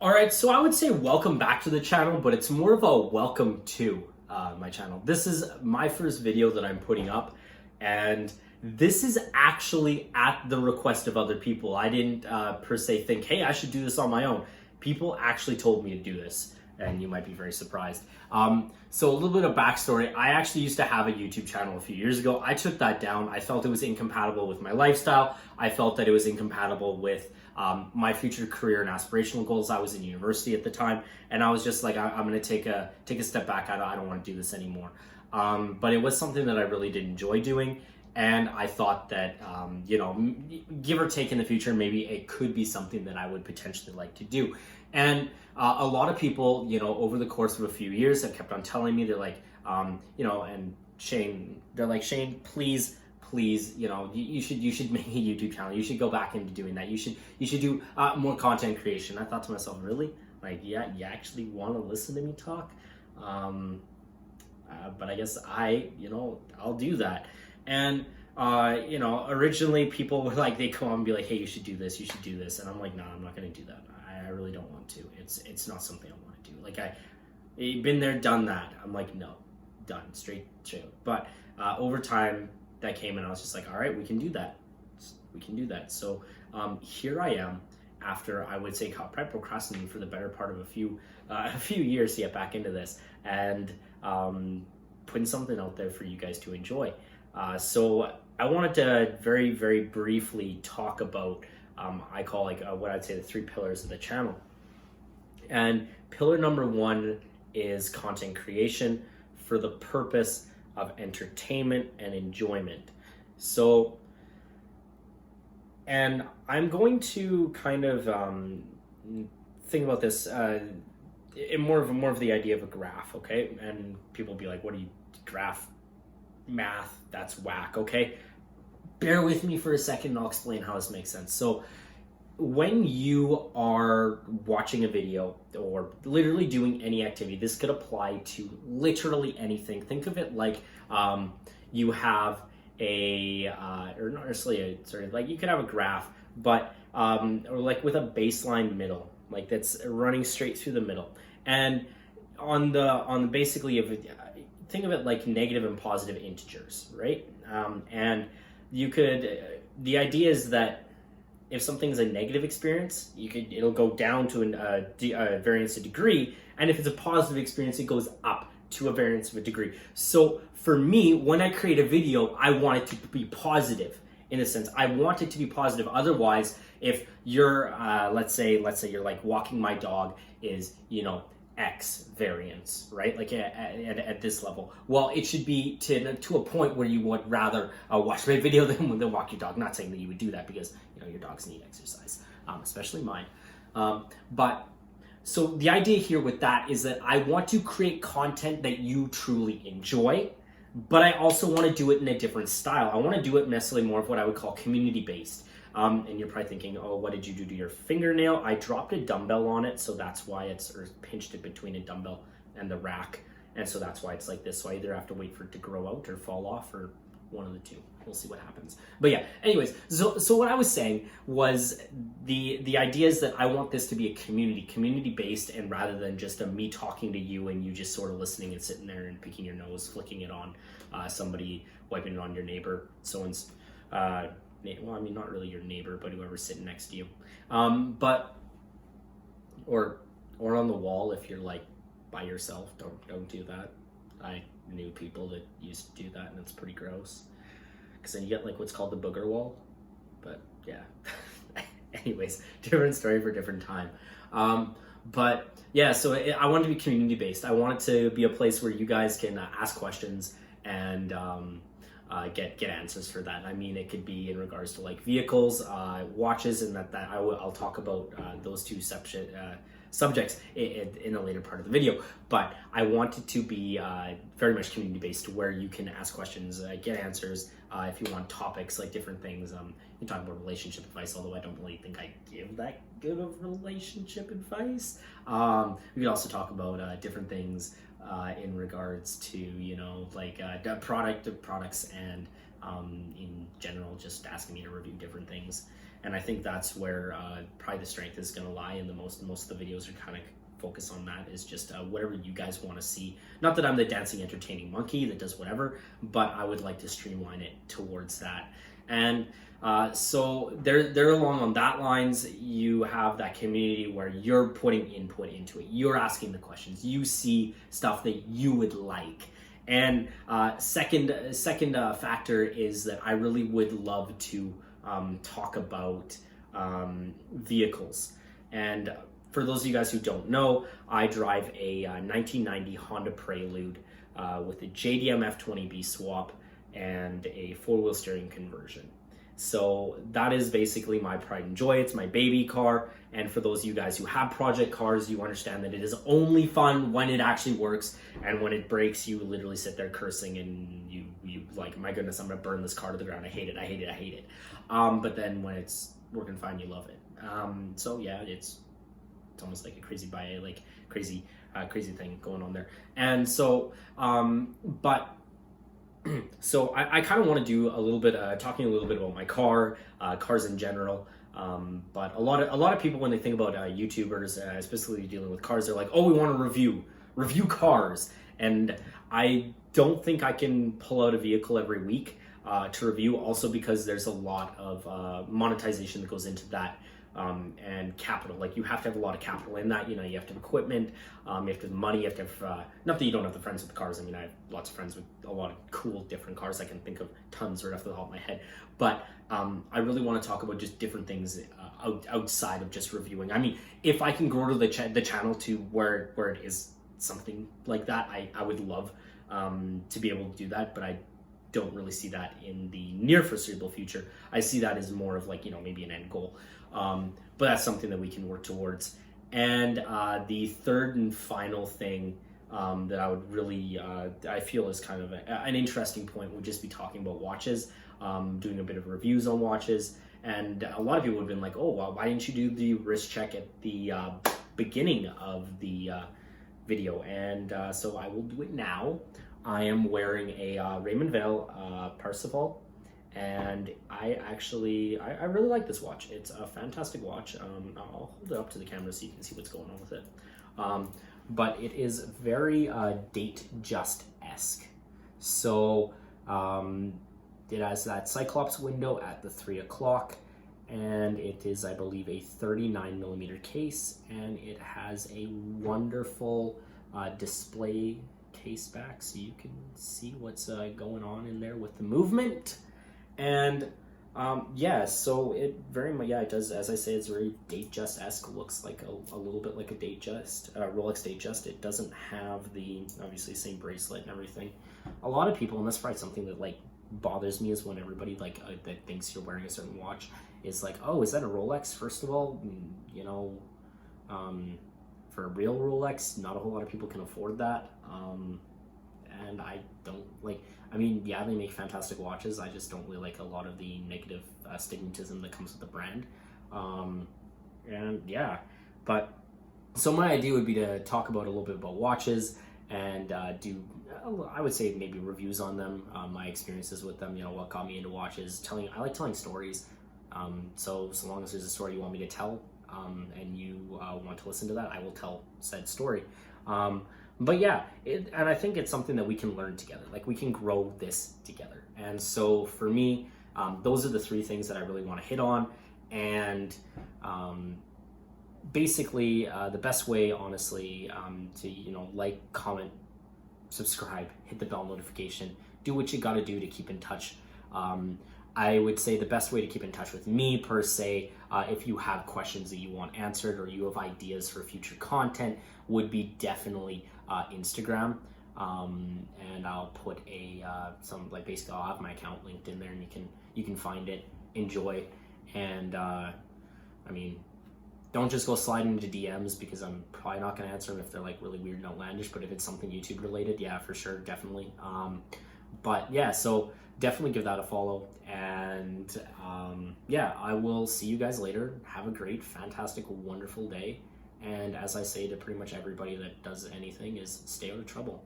All right, so I would say welcome back to the channel, but it's more of a welcome to my channel. This is my first video that I'm putting up, and this is actually at the request of other people. I didn't per se think, hey, I should do this on my own. People actually told me to do this, and you might be very surprised. So a little bit of backstory. I actually used to have a YouTube channel a few years ago. I took that down. I felt it was incompatible with my lifestyle. I felt that it was incompatible with my future career and aspirational goals. I was in university at the time, and I was just like, I'm going to take a step back. I don't want to do this anymore. But it was something that I really did enjoy doing, and I thought that give or take in the future, maybe it could be something that I would potentially like to do. And a lot of people, over the course of a few years, have kept on telling me, they're like, and Shane, they're like, Shane, please, you should make a YouTube channel. You should go back into doing that. You should do more content creation. I thought to myself, really? Like, yeah, you actually want to listen to me talk? But I guess I'll do that. And originally people were like, they come on and be like, hey, you should do this, and I'm like, no, I'm not going to do that. I really don't want to. It's not something I want to do. Like, I've been there, done that. I'm like, no, done, straight. But over time, that came, and I was just like, all right, we can do that. So here I am, after I would say probably procrastinating for the better part of a few years to get back into this, and putting something out there for you guys to enjoy. So I wanted to very, very briefly talk about I call what I'd say the 3 pillars of the channel. And pillar number 1 is content creation for the purpose of entertainment and enjoyment. So, and I'm going to kind of think about this in more of the idea of a graph, okay? And people will be like, what do you, graph, math, that's whack, okay? Bear with me for a second and I'll explain how this makes sense. So when you are watching a video or literally doing any activity, this could apply to literally anything. Think of it like you have or not necessarily like you could have a graph, but or like with a baseline middle, like that's running straight through the middle. And on the basically think of it like negative and positive integers, right? And you could, the idea is that if something's a negative experience, it'll go down to a variance of degree, and if it's a positive experience, it goes up to a variance of a degree. So for me, when I create a video, I want it to be positive in a sense. I want it to be positive. Otherwise, if you're, let's say you're like walking my dog is, X variance, right? Like at this level. Well, it should be to a point where you would rather watch my video than walk your dog. Not saying that you would do that because your dogs need exercise, especially mine. But so the idea here with that is that I want to create content that you truly enjoy, but I also want to do it in a different style. I want to do it necessarily more of what I would call community based. And you're probably thinking, oh, what did you do to your fingernail? I dropped a dumbbell on it, so that's why or pinched it between a dumbbell and the rack. And so that's why it's like this. So I either have to wait for it to grow out or fall off, or one of the two. We'll see what happens. But yeah, anyways, so what I was saying was the idea is that I want this to be a community based, and rather than just me talking to you and you just sort of listening and sitting there and picking your nose, flicking it on somebody, wiping it on your neighbor, someone's well, I mean, not really your neighbor, but whoever's sitting next to you. But or on the wall if you're like by yourself. Don't do that. I knew people that used to do that, and it's pretty gross. Because then you get like what's called the booger wall. But yeah. Anyways, different story for different time. But yeah, so I want it to be community based. I want it to be a place where you guys can ask questions and get answers for that. I mean, it could be in regards to like vehicles, watches, and that I'll talk about those two subjects in a later part of the video. But I want it to be very much community based, where you can ask questions, get answers. If you want topics like different things, you talk about relationship advice, although I don't really think I give that good of relationship advice. We could also talk about different things in regards to like products and in general, just asking me to review different things. and I think that's where probably the strength is going to lie. And most of the videos are kind of focus on that, is just whatever you guys want to see. Not that I'm the dancing entertaining monkey that does whatever, but I would like to streamline it towards that. And so they're along on that lines. You have that community where you're putting input into it, you're asking the questions, you see stuff that you would like. And second factor is that I really would love to talk about vehicles. And for those of you guys who don't know, I drive a 1990 Honda Prelude with a JDM F20B swap and a 4-wheel steering conversion. So that is basically my pride and joy. It's my baby car. And for those of you guys who have project cars, you understand that it is only fun when it actually works. And when it breaks, you literally sit there cursing and you like, my goodness, I'm gonna burn this car to the ground. I hate it. But then when it's working fine, you love it. So yeah, it's almost like a crazy thing going on there. And so, so I kind of want to do a little bit, talking a little bit about my cars in general. But a lot of people, when they think about YouTubers, especially dealing with cars, they're like, oh, we want to review cars. And I don't think I can pull out a vehicle every week to review, also because there's a lot of monetization that goes into that. And capital, like you have to have a lot of capital in that, you have to have equipment, you have to have money, you have to have, not that you don't have the friends with cars. I mean, I have lots of friends with a lot of cool different cars. I can think of tons right off the top of my head, but I really want to talk about just different things outside of just reviewing. I mean, if I can grow to the channel to where it is something like that, I would love to be able to do that, but I don't really see that in the near foreseeable future. I see that as more of like, maybe an end goal. But that's something that we can work towards. And the third and final thing that I would really, I feel is kind of an interesting point would just be talking about watches, doing a bit of reviews on watches. And a lot of people have been like, oh, well, why didn't you do the wrist check at the beginning of the video? And so I will do it now. I am wearing a Raymond Vale Parsifal. And I really like this watch. It's a fantastic watch. I'll hold it up to the camera so you can see what's going on with it. But it is very Datejust-esque. So it has that Cyclops window at the 3 o'clock, and it is, I believe, a 39mm case, and it has a wonderful display case back, so you can see what's going on in there with the movement. And so it very much, it does, as I say, it's very Datejust-esque. Looks like a little bit like a Rolex Datejust. It doesn't have the, obviously, same bracelet and everything. A lot of people, and that's probably something that like bothers me, is when everybody that thinks you're wearing a certain watch is like, oh, is that a Rolex? First of all, for a real Rolex, not a whole lot of people can afford that. And I don't like, I mean, yeah, they make fantastic watches. I just don't really like a lot of the negative stigmatism that comes with the brand. And yeah, but so my idea would be to talk about a little bit about watches and do, I would say, maybe reviews on them, my experiences with them, what got me into watches. I like telling stories. So long as there's a story you want me to tell, and you want to listen to that, I will tell said story. But yeah, and I think it's something that we can learn together. Like, we can grow this together. And so for me, those are the three things that I really want to hit on. And basically, the best way, honestly, to, like, comment, subscribe, hit the bell notification, do what you got to do to keep in touch. I would say the best way to keep in touch with me, per se, if you have questions that you want answered or you have ideas for future content, would be definitely Instagram. And I'll put basically I'll have my account linked in there, and you can find it, enjoy. And I mean, don't just go sliding into DMs, because I'm probably not going to answer them if they're like really weird and outlandish. But if it's something YouTube related, yeah, for sure, definitely. But yeah, so definitely give that a follow. And yeah, I will see you guys later. Have a great, fantastic, wonderful day. And as I say to pretty much everybody that does anything, is stay out of trouble.